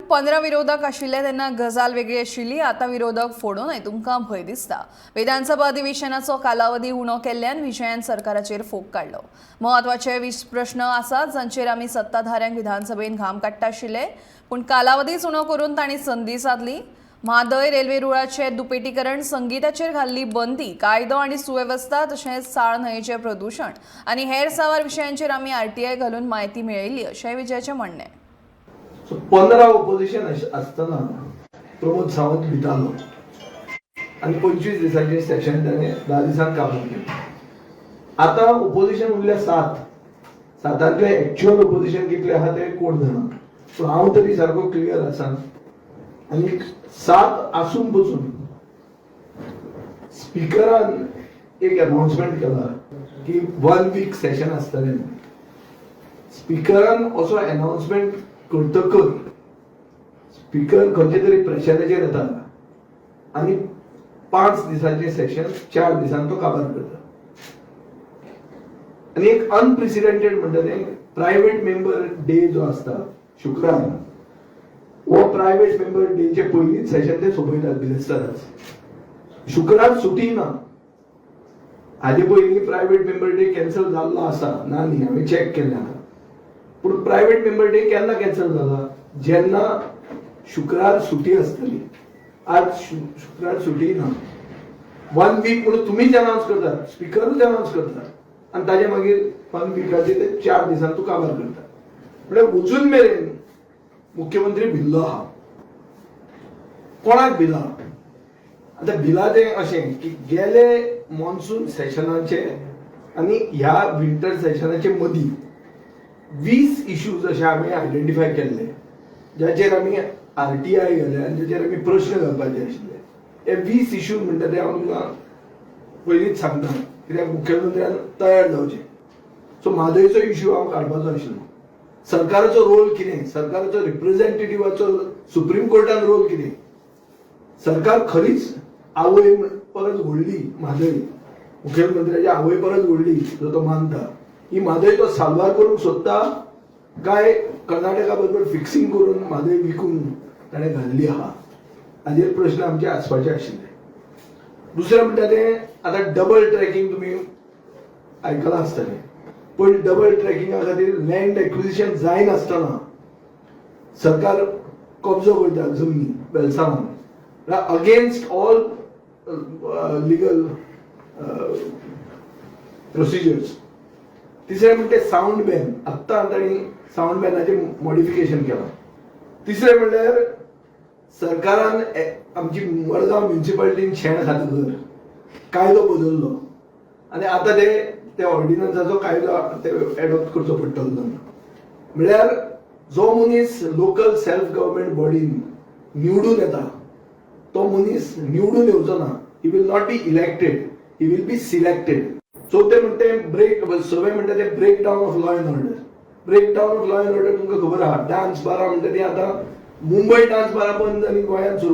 15 विरोधक आशिल्ले तेन्ना गजाल वेगळी आशिल्ली. आता विरोधक फोडूनय तुमकां भंय दिसता. विधानसभा अधिवेशनाचो कालावधी उणो केल्ल्यान विजयान सरकाराचेर फोग काडलो. महत्वाचे 20 प्रश्न आसात जांचेर आमी सत्ताधाऱ्यांक विधानसभेन घाम काडटा आशिल्ले, पूण कालावधीच उणो करून तांणी संदी साधली. म्हादय रेल्वे रुळाचे दुपेटीकरण, संगीताचेर घाल्ली बंदी, कायदो आनी सुवेवस्था तशेंच साळ न्हंयेचें प्रदूषण आनी हेर सावार विशयांचेर आमी आरटीआय घालून म्हायती मेळयल्ली अशेंय विजयाचें म्हणणें. 15 ऑपोजिशन असताना प्रमोद सावंत भितालो आणि 25 दिसांचे सेशन त्याने 10 दिसांत काबार केलं. आता ऑपोजिशन उरल्या 7 एक्च्युअल ऑपोजिशन कितले आहा ते कोण जाणा, पूण हांव तरी सारको क्लियर आसा. आणि 7 आसून पसून स्पीकरान एक अनाउन्समेंट केला की 1 वीक सेशन आसतलें. स्पीकरान असो अनाउन्समेंट करतकच स्पीकर खंयचे तरी प्रेशराचेर येता आणि 5 दिसांचे सेशन 4 दिसांत तो काबार करता. आणि एक अनप्रेसिडेंटेड म्हणटा ते प्रायव्हेट मेंबर डे जो आसता शुक्रार, वो प्रायव्हेट मेंबर डेचे पयलींच सेशन ते सोंपयतात बिरेस्ताराच. शुक्रार सुटी ना. हाजे पयलीं प्रायव्हेट मेंबर डे कॅन्सल जाल्लो आसा ना न्ही, हांवें चॅक केलें आतां. पूण प्रायव्हेट मेंबर डे केन्ना कॅन्सल जाला, जेन्ना शुक्रार सुटी आसतली. आज शुक्रार सुटी ना. 1 वीक म्हणून तुमीच अनाउन्स करतात, स्पीकरूच अनाउन्स करतात आनी ताजे मागीर 1 विकाचे ते 4 दिसांत तूं काबार करता. म्हणजे अजून मेरेन मुख्यमंत्री भिल्लो आहा. कोणाक भिला? आता भिलाचें अशें की गेले मॉन्सून सेशनाचे आनी ह्या विंटर सेशनाचे मदीं 20 इश्यूज अशे आमी आयडेंटिफाय केल्ले, ज्याचेर आमी आरटीआय घाले आनी ज्याचेर आमी प्रश्न घालपाचे आशिल्ले. हे 20 इश्यू म्हणटा ते हांव तुमकां पयलींच सांगता, कित्याक मुख्यमंत्र्यान तयार जावचें. सो म्हादयचो इश्यू हांव काडपाचो आशिल्लो. सरकाराचो रोल कितें, सरकाराचो रिप्रेझेंटेटिव्हाचो सुप्रीम कोर्टान रोल कितें. सरकार खरीच आवय परत व्हडली म्हादय, मुख्यमंत्र्याची आवय परत व्हडली जो तो मानता, ही म्हादय तो साल्वार करूंक सोदता काय कर्नाटका बरोबर फिक्सिंग करून म्हादय विकून ताणें घाल्ली आहा, हाजेर प्रश्न आमचे आसपाचे आशिल्ले. दुसरें म्हणटा तें आतां डबल ट्रॅकिंग तुमी आयकलां आसतलें. पण डबल ट्रॅकिंगा खातीर लँड एक्विजिशन जायनासतना सरकार कब्जो करता जमनी बेलसांवान, अगेन्स्ट ऑल लिगल प्रोसिजर्स. तिसरें म्हणजे साऊंड बॅन. आत्तां तांणी साऊंड बॅनाचें मॉडिफिकेशन केलां. तिसरें म्हणल्यार सरकारान आमची मडगांव म्युनिसिपालिटीन शेण खातकर कायदो बदललो आनी आतां ते ऑर्डिनन्साचो कायदो ते एडॉप्ट करचो पडटलो. म्हळ्यार जो मनीस लोकल सेल्फ गव्हर्मेंट बॉडीन निवडून येता तो मनीस निवडून येवचो ना. He will not be elected, he will be selected. चवथे म्हणटे सवे म्हणटा ते break down of law and order. Break down of law and order तुमकां खबर आहा. डान्स बारा म्हणटा ती आतां मुंबय डान्स बारा बंद आनी गोंयांत सुरू